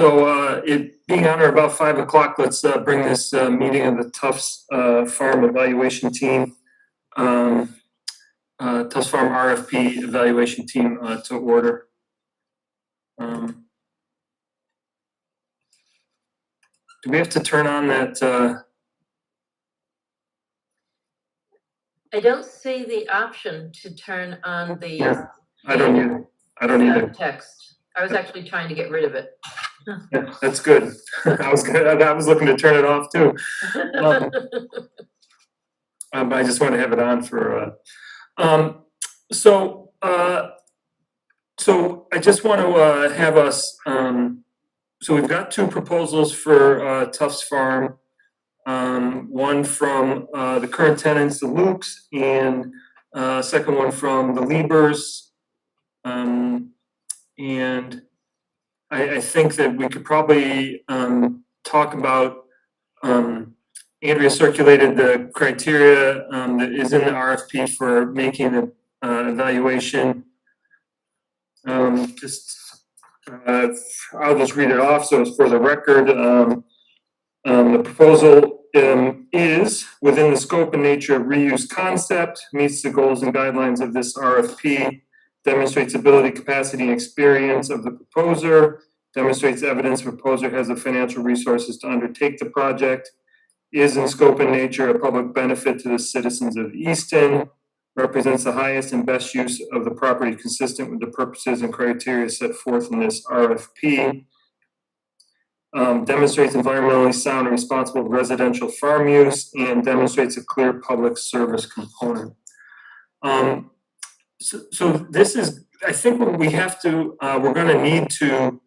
It being on or about 5 o'clock, let's bring this meeting of the Tufts Farm Evaluation Team, Tufts Farm RFP Evaluation Team to order. Do we have to turn on that? I don't see the option to turn on the Yeah, I don't either. I don't either. text. I was actually trying to get rid of it. Yeah, that's good. I was looking to turn it off too. I just want to have it on for. So I just want to have us. So we've got two proposals for Tufts Farm. One from the current tenants, the Lukes, and second one from the Liebers. And I think that we could probably talk about, Andrea circulated the criteria that is in the RFP for making the evaluation. I'll just read it off so it's for the record. The proposal is within the scope and nature of reuse concept, meets the goals and guidelines of this RFP, demonstrates ability, capacity, and experience of the proposer, demonstrates evidence the proposer has the financial resources to undertake the project, is in scope and nature a public benefit to the citizens of Easton, represents the highest and best use of the property consistent with the purposes and criteria set forth in this RFP, demonstrates environmentally sound and responsible residential farm use, and demonstrates a clear public service component. So this is, I think what we have to, we're going to need to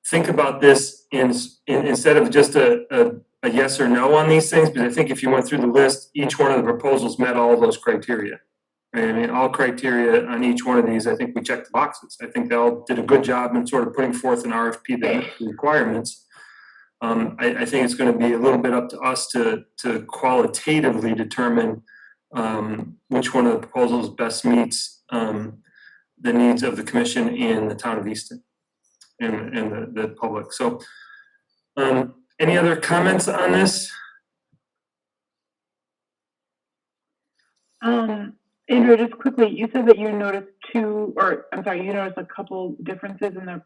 think about this instead of just a yes or no on these things, because I think if you went through the list, each one of the proposals met all of those criteria. Right? I mean, all criteria on each one of these, I think we checked the boxes. I think they all did a good job in sort of putting forth an RFP that met the requirements. I think it's going to be a little bit up to us to qualitatively determine which one of the proposals best meets the needs of the commission and the town of Easton and the public. So any other comments on this? Andrew, just quickly, you said that you noticed you noticed a couple differences in the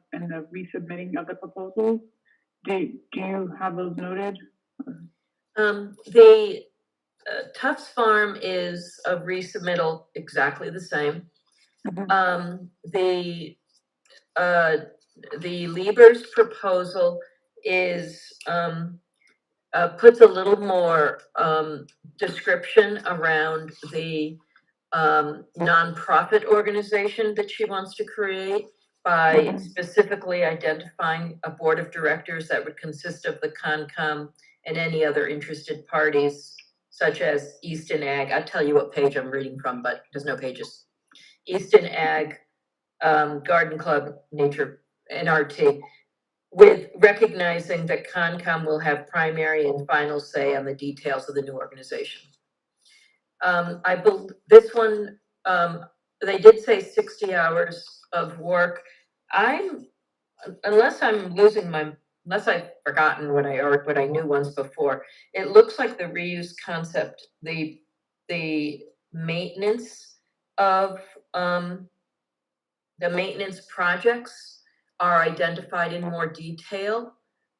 resubmitting of the proposals. Do you have those noted? The Tufts Farm is a resubmittal exactly the same. Mm-hmm. The Liebers proposal is puts a little more description around the nonprofit organization that she wants to create by specifically identifying a board of directors that would consist of the Concom and any other interested parties, such as Easton Ag. I'll tell you what page I'm reading from, but there's no pages. Easton Ag, Garden Club, Nature, NRT, with recognizing that Concom will have primary and final say on the details of the new organization. I believe this one, they did say 60 hours of work. Unless I've forgotten what I knew once before, it looks like the reuse concept, the maintenance of the maintenance projects are identified in more detail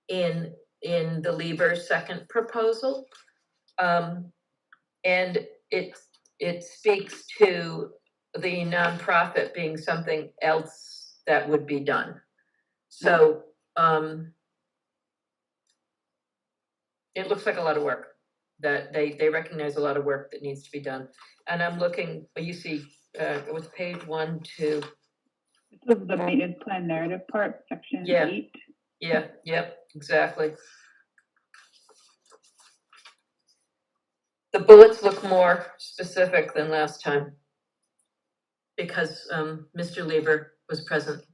in the Lieber's second proposal. And it speaks to the nonprofit being something else that would be done. So it looks like a lot of work that they recognize a lot of work that needs to be done. And I'm looking, you see, it was page 1, 2. This is the maintenance plan narrative part, section 8. Yeah, yep, exactly. The bullets look more specific than last time because Mr. Lieber was present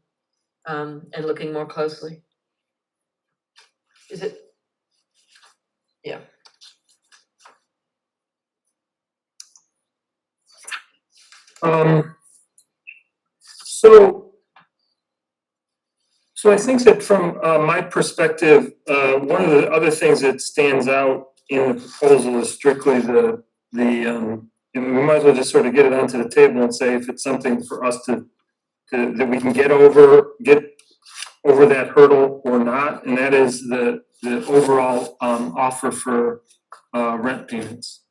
and looking more closely. Is it? Yeah. So I think that from my perspective, one of the other things that stands out in the proposal is strictly and we might as well just sort of get it onto the table and say if it's something for us that we can get over that hurdle or not, and that is the overall offer for rent payments.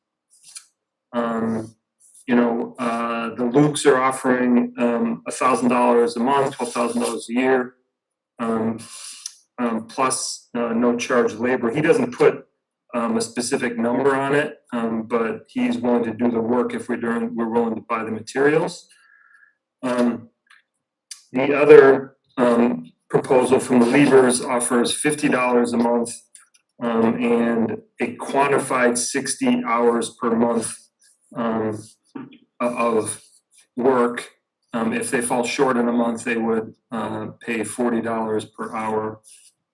The Lukes are offering $1,000 a month, $12,000 a year. Plus no charge labor. He doesn't put a specific number on it, but he's willing to do the work if we're willing to buy the materials. The other proposal from the Levers offers $50 a month and a quantified 60 hours per month of work. If they fall short in a month, they would pay $40 per hour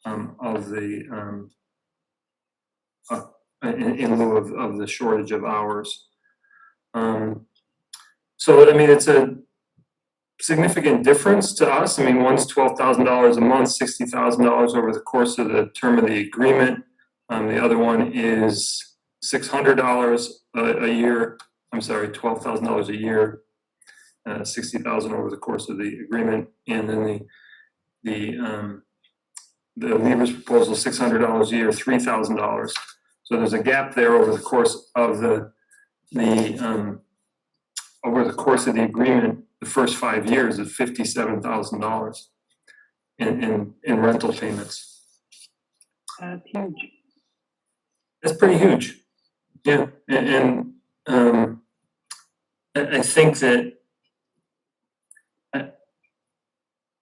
of the in lieu of the shortage of hours. So I mean, it's a significant difference to us. I mean, one's $12,000 a month, $60,000 over the course of the term of the agreement. The other one is $600 a year. I'm sorry, $12,000 a year, $60,000 over the course of the agreement, and then the Lever's proposal, $600 a year, $3,000. So there's a gap there over the course of the agreement. The first 5 years of $57,000 in rental payments. That's huge. That's pretty huge. Yeah, and I think that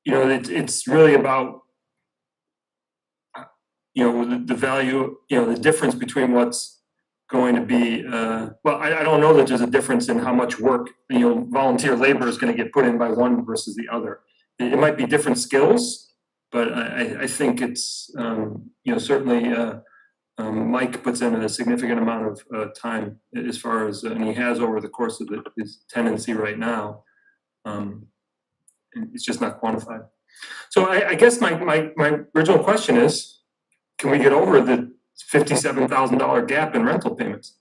it's really about the value, the difference between what's going to be, well, I don't know that there's a difference in how much work, volunteer labor is going to get put in by one versus the other. It might be different skills, but I think it's, certainly Mike puts in a significant amount of time as far as, and he has over the course of his tenancy right now. And it's just not quantified. So I guess my original question is, can we get over the $57,000 gap in rental payments?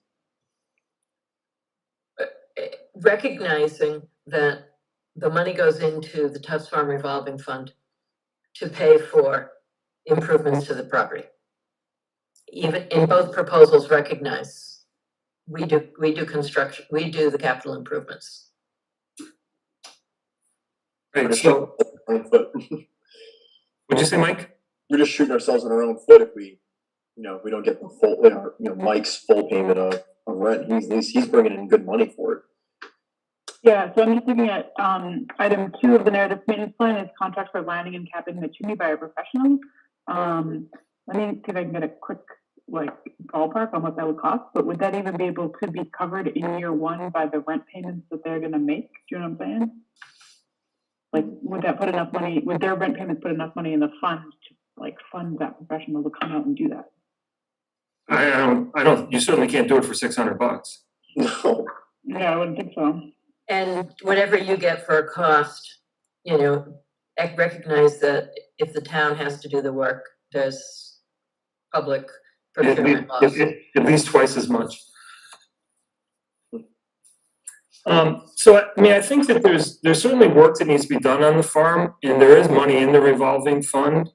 Recognizing that the money goes into the Tufts Farm revolving fund to pay for improvements to the property. Even in both proposals, recognize we do construction, we do the capital improvements. Right. So, what'd you say, Mike? We're just shooting ourselves in our own foot if we don't get the full, Mike's full payment of rent. He's bringing in good money for it. Yeah, so I'm just looking at item 2 of the narrative maintenance plan is contract for landing and capping the chimney by a professional. Let me see if I can get a quick ballpark on what that would cost, but would that even be able to be covered in year 1 by the rent payments that they're gonna make? Do you know what I'm saying? Would that put enough money, would their rent payments put enough money in the fund to fund that professional to come out and do that? I don't, you certainly can't do it for $600. No. Yeah, I wouldn't think so. And whatever you get for a cost, recognize that if the town has to do the work, there's public procurement laws. At least twice as much. So I mean, I think that there's certainly work that needs to be done on the farm, and there is money in the revolving fund.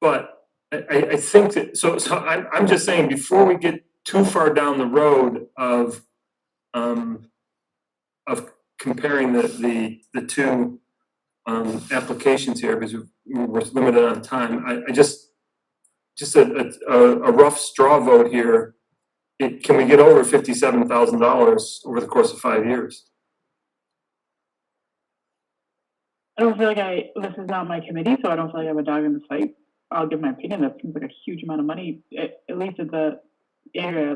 But I think that so I'm just saying, before we get too far down the road of comparing the two applications here, because we're limited on time, I just a rough straw vote here. Can we get over $57,000 over the course of 5 years? I don't feel like this is not my committee, so I don't feel like I have a dog in the fight. I'll give my opinion. That seems like a huge amount of money, at least at the area,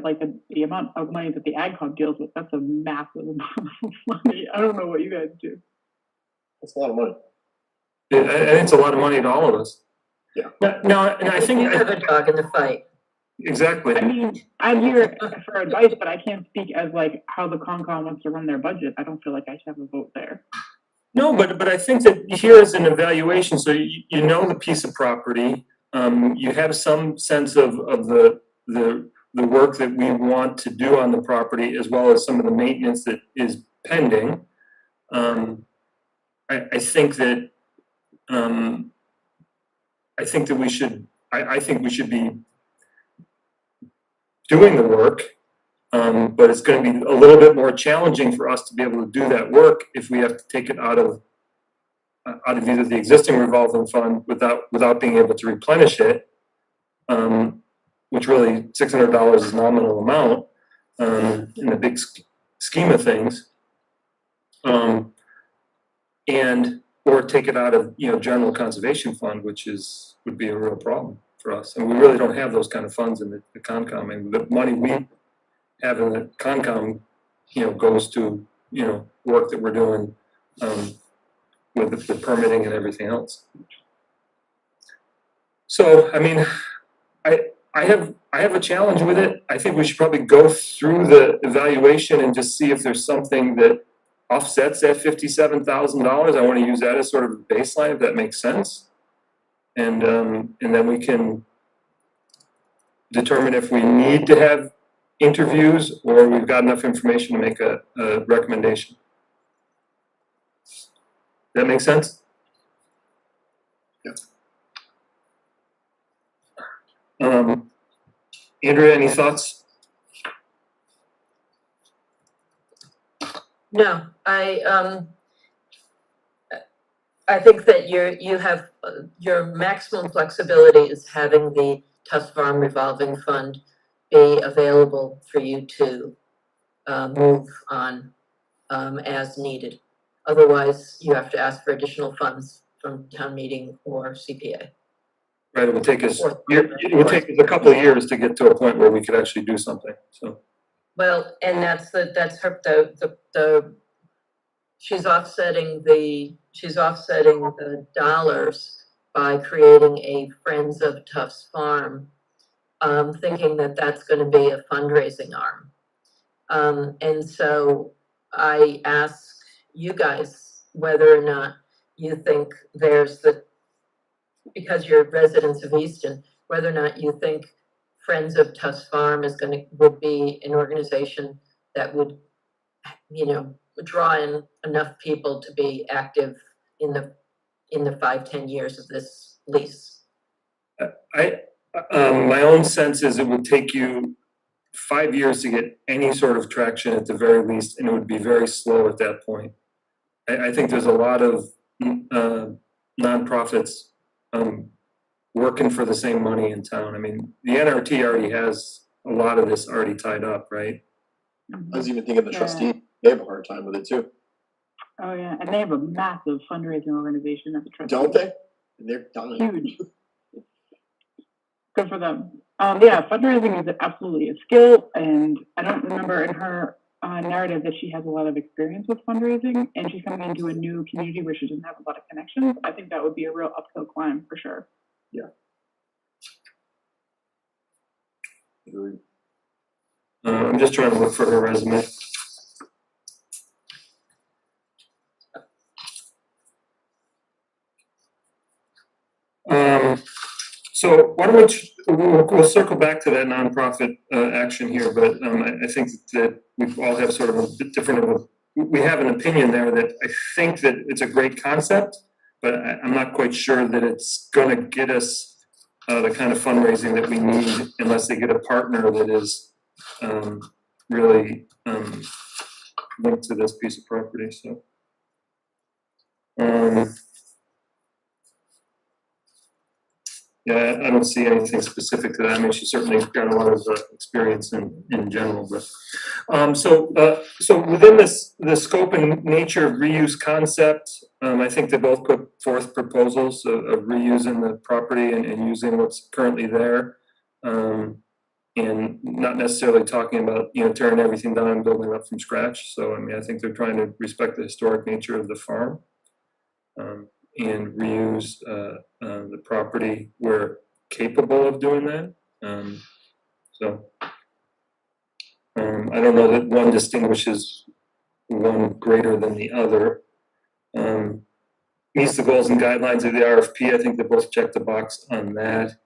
the amount of money that the AgCom deals with. That's a massive amount of money. I don't know what you guys do. That's a lot of money. I think it's a lot of money to all of us. Yeah. No, and I think you have a dog in the fight. Exactly. I mean, I'm here for advice, but I can't speak as how the Concom wants to run their budget. I don't feel like I should have a vote there. No, but I think that here is an evaluation, so you know the piece of property. You have some sense of the work that we want to do on the property, as well as some of the maintenance that is pending. I think that, I think we should be doing the work. But it's gonna be a little bit more challenging for us to be able to do that work if we have to take it out of either the existing revolving fund without being able to replenish it, which really $600 is nominal amount, in the big scheme of things. And, or take it out of, general conservation fund, which would be a real problem for us. And we really don't have those kind of funds in the Concom. And the money we have in the Concom, goes to, work that we're doing, with the permitting and everything else. So, I mean, I have a challenge with it. I think we should probably go through the evaluation and just see if there's something that offsets that $57,000. I want to use that as sort of a baseline, if that makes sense. And then we can determine if we need to have interviews or we've got enough information to make a recommendation. That make sense? Yeah. Andrea, any thoughts? No, I think that you have, your maximum flexibility is having the Tufts Farm revolving fund be available for you to move on as needed. Otherwise, you have to ask for additional funds from town meeting or CPA. Right, it would take us a couple of years to get to a point where we could actually do something, so. Well, and that's her, she's offsetting the dollars by creating a Friends of Tufts Farm, thinking that that's gonna be a fundraising arm. And so I ask you guys whether or not you think because you're residents of Easton, whether or not you think Friends of Tufts Farm would be an organization that would, draw in enough people to be active in the 5-10 years of this lease. My own sense is it would take you 5 years to get any sort of traction at the very least, and it would be very slow at that point. I think there's a lot of nonprofits working for the same money in town. I mean, the NRT already has a lot of this already tied up, right? I was even thinking the trustee, they have a hard time with it too. Oh yeah, and they have a massive fundraising organization at the trust. Don't they? And they're dying. Huge. Good for them. Yeah, fundraising is absolutely a skill, and I don't remember in her narrative that she has a lot of experience with fundraising, and she's coming into a new community where she doesn't have a lot of connections. I think that would be a real uphill climb for sure. Yeah. Agreed. I'm just trying to look for her resume. So why don't we'll circle back to that nonprofit action here, but I think that we all have sort of a bit different we have an opinion there that I think that it's a great concept, but I'm not quite sure that it's going to get us the kind of fundraising that we need unless they get a partner that is really linked to this piece of property. So. Yeah, I don't see anything specific to that. I mean, she's certainly got a lot of experience in general, but so within the scope and nature of reuse concept, I think they both put forth proposals of reusing the property and using what's currently there, and not necessarily talking about tearing everything down and building up from scratch. So I mean, I think they're trying to respect the historic nature of the farm. And reuse the property where capable of doing that. I don't know that one distinguishes one greater than the other. meets the goals and guidelines of the RFP. I think they both check the box on that.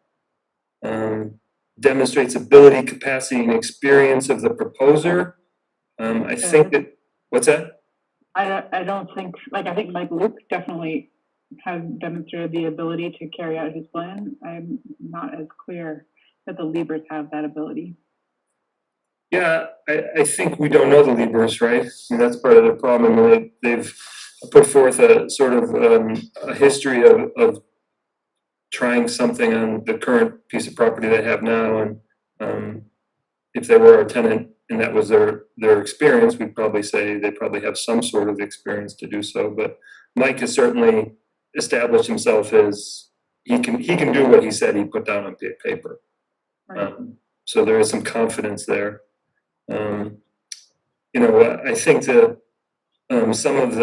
Demonstrates ability, capacity, and experience of the proposer. I think that, what's that? I don't think, like, I think Mike Luke definitely has demonstrated the ability to carry out his plan. I'm not as clear that the Liebers have that ability. Yeah, I think we don't know the Liebers, right? And that's part of the problem. They've put forth a sort of a history of trying something on the current piece of property they have now. And if they were a tenant and that was their experience, we'd probably say they probably have some sort of experience to do so. But Mike has certainly established himself as he can do what he said he put down on paper. Right. So there is some confidence there. You know, I think that some of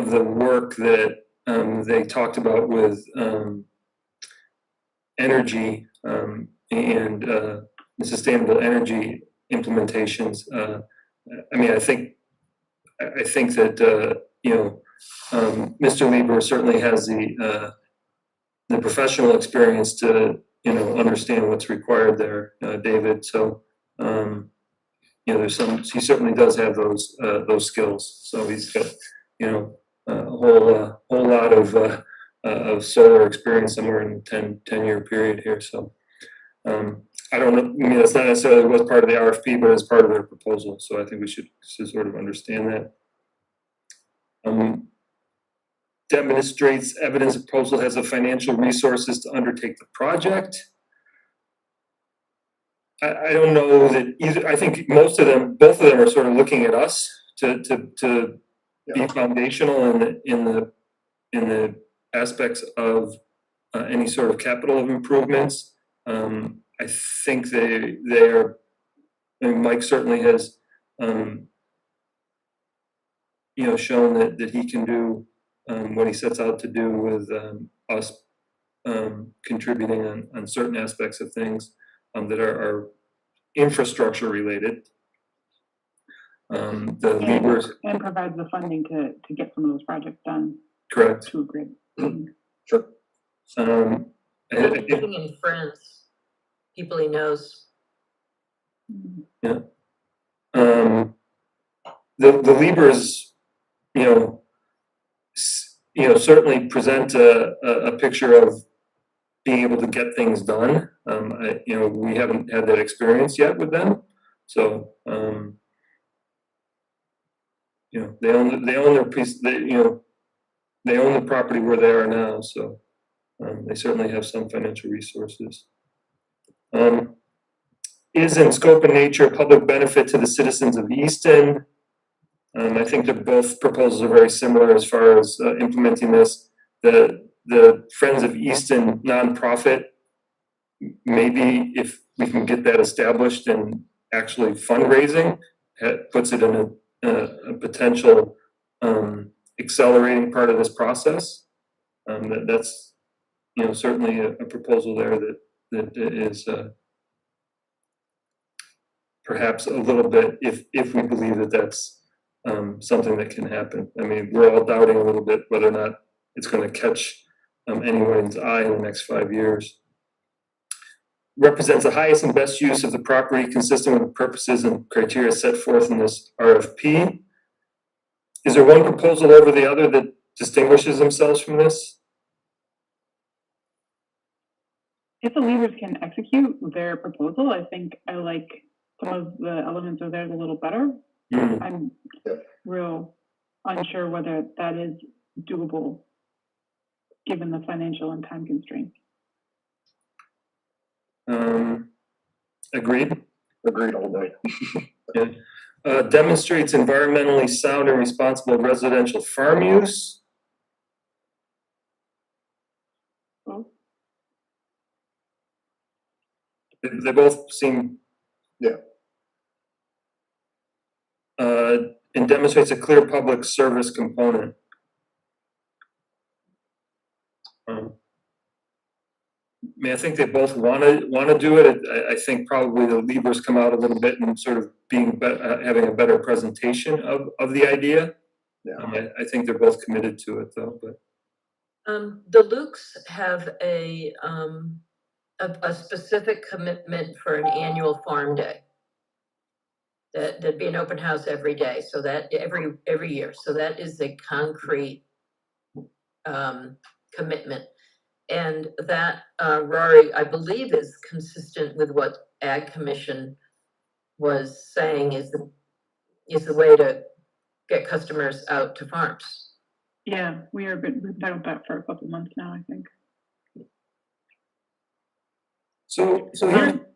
the work that they talked about with energy and the sustainable energy implementations. I mean, I think that you know, Mr. Lieber certainly has the professional experience to, you know, understand what's required there, David. So, you know, he certainly does have those skills. So he's got, you know, a whole lot of solar experience somewhere in the 10-year period here. So, I don't know, I mean, that's not necessarily was part of the RFP, but it's part of their proposal. So I think we should sort of understand that. Demonstrates evidence the proposal has the financial resources to undertake the project. I don't know that either. I think both of them are sort of looking at us to be foundational in the aspects of any sort of capital improvements. I think they are, and Mike certainly has, you know, shown that he can do what he sets out to do with us contributing on certain aspects of things that are infrastructure related. The Liebers and provides the funding to get some of those projects done. Correct. To a great. Sure. Looking in friends, people he knows. Yeah. The Liebers, you know, certainly present a picture of being able to get things done. You know, we haven't had that experience yet with them, so you know, they own their piece. They own the property where they are now, so they certainly have some financial resources. Is in scope and nature a public benefit to the citizens of Easton. I think that both proposals are very similar as far as implementing this. The Friends of Easton nonprofit, maybe if we can get that established and actually fundraising, puts it in a potential accelerating part of this process. That's, you know, certainly a proposal there that is perhaps a little bit, if we believe that that's something that can happen. I mean, we're all doubting a little bit whether or not it's going to catch anyone's eye in the next 5 years. Represents the highest and best use of the property consistent with the purposes and criteria set forth in this RFP. Is there one proposal over the other that distinguishes themselves from this? If the Liebers can execute their proposal, I think I like some of the elements of theirs a little better. I'm real unsure whether that is doable given the financial and time constraints. Agreed. Agreed all day. Yeah. Demonstrates environmentally sound and responsible residential farm use. Oh. They both seem. Yeah. And demonstrates a clear public service component. mean, I think they both wanna do it. I think probably the levers come out a little bit and sort of being, having a better presentation of the idea. Yeah. I think they're both committed to it though, but. The Lukes have a specific commitment for an annual farm day. There'd be an open house every day, so that every year, so that is a concrete commitment. And that, Rory, I believe is consistent with what Ag Commission was saying is the way to get customers out to farms. Yeah, we've been talking about that for a couple months now, I think. So here,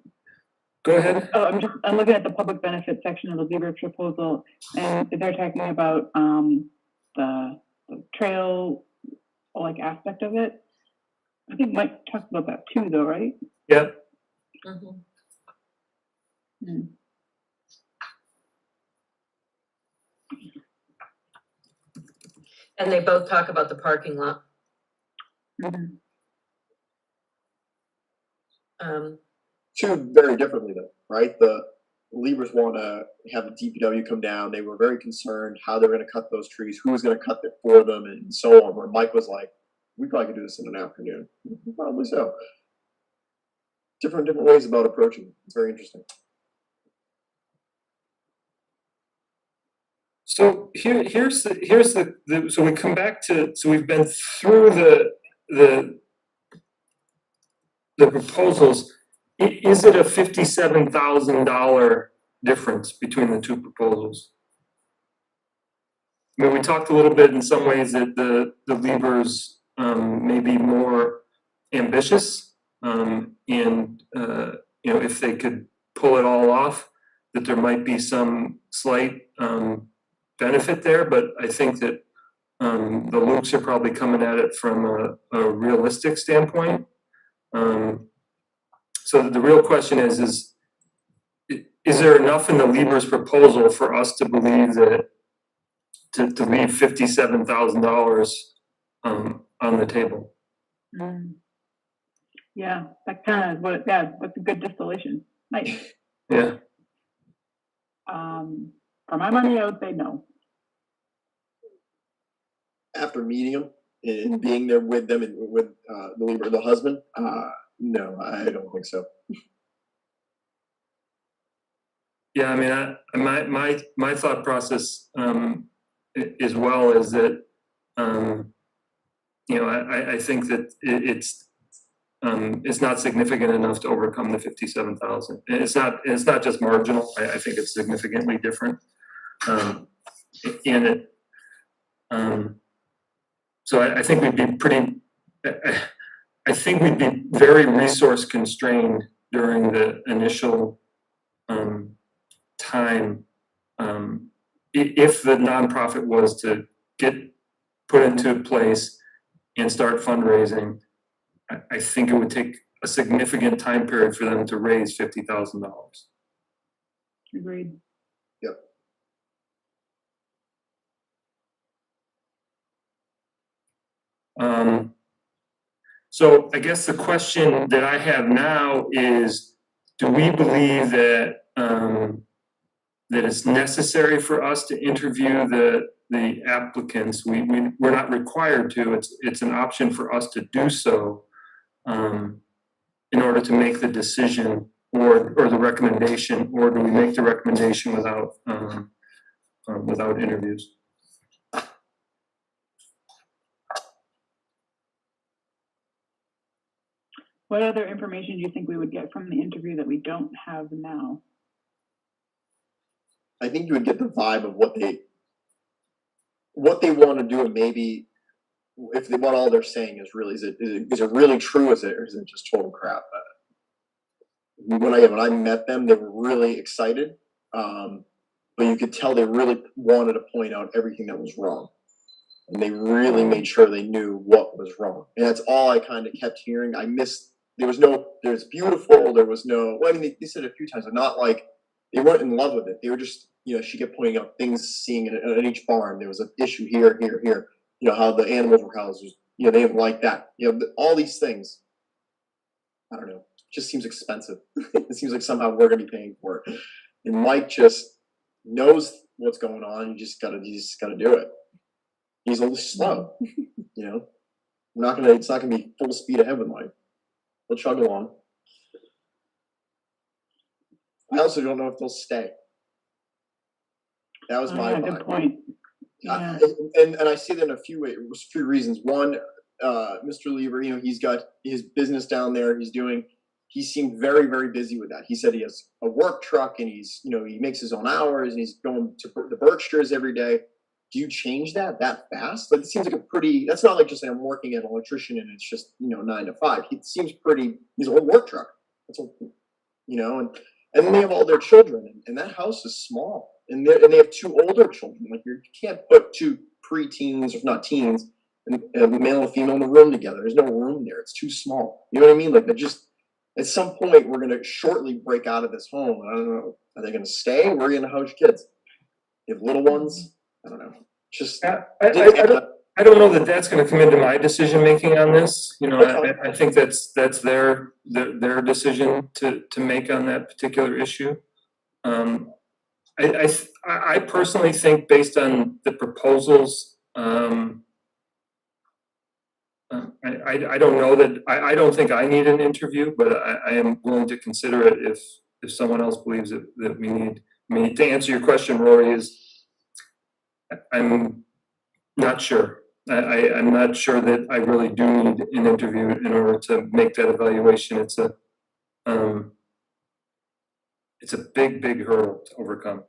go ahead. Oh, I'm looking at the public benefit section of the Lieber proposal, and they're talking about the trail like aspect of it. I think Mike talked about that too, though, right? Yep. Mhm. Hmm. And they both talk about the parking lot. Mhm. Two very differently though, right? The Liebers want to have the DPW come down. They were very concerned how they're going to cut those trees, who was going to cut it for them, and so on. Where Mike was like, "We probably could do this in an afternoon." Probably so. Different ways about approaching it. It's very interesting. So here's the so we come back to, so we've been through the proposals. Is it a $57,000 difference between the two proposals? I mean, we talked a little bit in some ways that the Liebers may be more ambitious, and you know, if they could pull it all off, that there might be some slight benefit there. But I think that the Lukes are probably coming at it from a realistic standpoint. So the real question is there enough in the Lieber's proposal for us to believe that to leave $57,000 on the table? Mm. Yeah, that kind of what. Yeah, that's a good distillation. Nice. Yeah. For my money, I would say no. After meeting them and being there with them and with the Lieber, the husband, no, I don't think so. Yeah, I mean, my thought process as well is that you know, I think that it's not significant enough to overcome the 57,000. And it's not just marginal. I think it's significantly different in it. So I think we'd be pretty. I think we'd be very resource constrained during the initial time. If the nonprofit was to get put into place and start fundraising, I think it would take a significant time period for them to raise $50,000. Agreed. Yep. So I guess the question that I have now is, do we believe that that it's necessary for us to interview the applicants? We're not required to. It's an option for us to do so in order to make the decision or the recommendation, or do we make the recommendation without interviews? What other information do you think we would get from the interview that we don't have now? I think you would get the vibe of what they want to do, and maybe if what all they're saying is really is it really true? Is it just total crap? When I met them, they were really excited, but you could tell they really wanted to point out everything that was wrong, and they really made sure they knew what was wrong. And that's all I kind of kept hearing. I missed. There's beautiful. There was no. Well, I mean, they said it a few times, but not like they weren't in love with it. They were just, you know, she kept pointing out things, seeing it at each farm. There was an issue here. You know, how the animals were housed. You know, they didn't like that. You know, all these things. I don't know, just seems expensive. It seems like somehow we're gonna be paying for it. And Mike just knows what's going on. You just gotta do it. He's a little slow, you know. It's not gonna be full speed ahead with Mike. He'll chug along. I also don't know if they'll stay. That was my yeah, vibe. good point. Yeah. And I see that in a few reasons. One, Mr. Lieber, you know, he's got his business down there. He seemed very, very busy with that. He said he has a work truck and he's, you know, he makes his own hours and he's going to the Berkshires every day. Do you change that fast? Like, it seems like that's not like just saying I'm working as an electrician and it's just, you know, 9 to 5. It seems he's a whole work truck. That's all, you know, and then they have all their children and that house is small. And they have 2 older children. Like, you can't put 2 preteens, if not teens, and a male and female in the room together. There's no room there. It's too small. You know what I mean? Like, at some point, we're going to shortly break out of this home. I don't know. Are they going to stay? Where are you going to house your kids? You have little ones? I don't know. Just I don't know that that's going to come into my decision making on this. You know, I think that's their decision to make on that particular issue. I personally think, based on the proposals, I don't know that I don't think I need an interview, but I am willing to consider it if someone else believes that we need. I mean, to answer your question, Rory, I'm not sure. I'm not sure that I really do need an interview in order to make that evaluation. It's a big hurdle to overcome.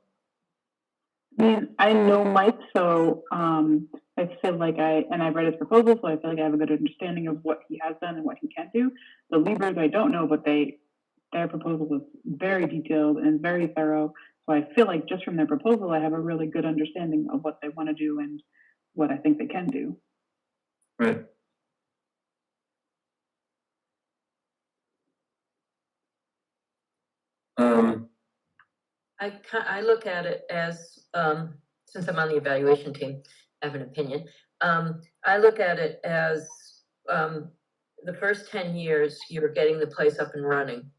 I mean, I know Mike, so I feel like I've read his proposal, so I feel like I have a good understanding of what he has done and what he can do. The Liebers, I don't know, but their proposal was very detailed and very thorough. So I feel like just from their proposal, I have a really good understanding of what they want to do and what I think they can do. Right. I look at it as, since I'm on the evaluation team, I have an opinion. I look at it as the first 10 years, you're getting the place up and running.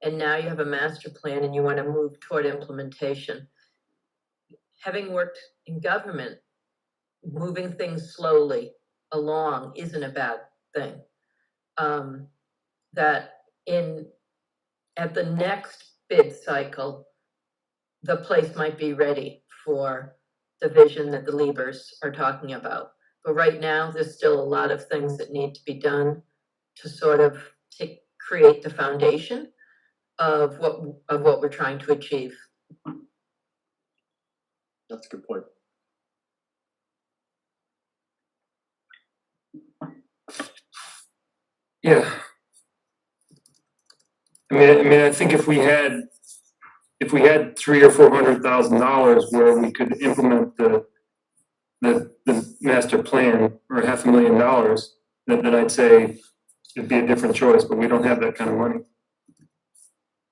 And now you have a master plan and you want to move toward implementation. Having worked in government, moving things slowly along isn't a bad thing. That at the next bid cycle, the place might be ready for the vision that the Liebers are talking about. But right now, there's still a lot of things that need to be done to sort of create the foundation of what we're trying to achieve. That's a good point. Yeah. I mean, I think if we had $300,000 or $400,000 where we could implement the master plan, or $500,000, then I'd say it'd be a different choice. But we don't have that kind of money.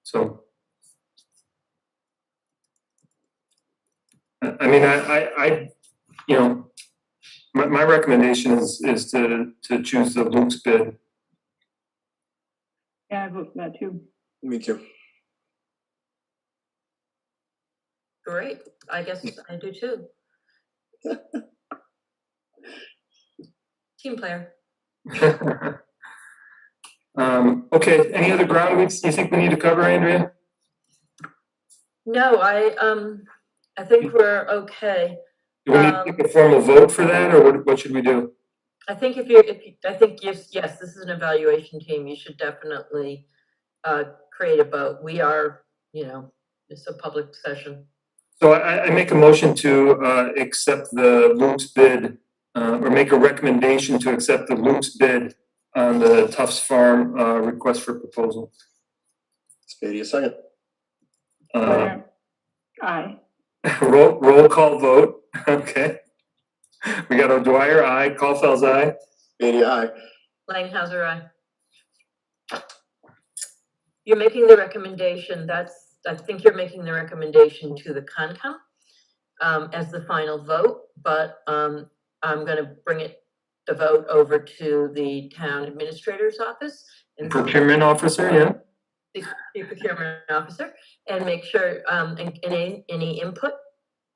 So, I mean, I you know, my recommendation is to choose the Luke's bid. Yeah, I vote for that too. Me too. Great, I guess I do too. Team player. Okay, any other ground you think we need to cover, Andrea? No, I think we're okay. Do we need to take a formal vote for that, or what should we do? I think yes, this is an evaluation team. You should definitely create a vote. We are, you know, it's a public session. So I make a motion to accept the Luke's bid, or make a recommendation to accept the Luke's bid on the Tufts Farm request for proposal. Spady, a second. Aye. Roll call vote. Okay. We got O'Dwyer, aye. Caulfield's aye. Spady, aye. Langhauser, aye. You're making the recommendation. I think you're making the recommendation to the Concom as the final vote, but I'm going to bring the vote over to the town administrator's office, and Procurement officer, yeah. the procurement officer, and make sure, and any input,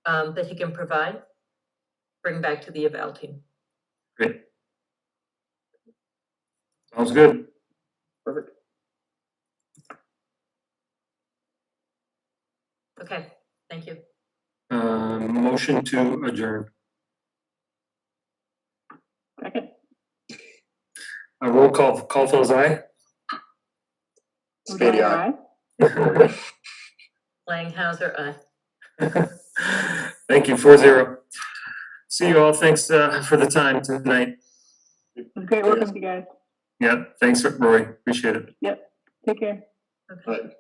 that he can provide, bring back to the eval team. Great. Sounds good. Perfect. Okay, thank you. Motion to adjourn. Second. A roll call, Caulfield's aye. Stady eye. Langhauser, aye. Thank you, 4-0. See you all. Thanks for the time tonight. It was great working with you guys. Yeah, thanks, Roy. Appreciate it. Take care. Okay. Right.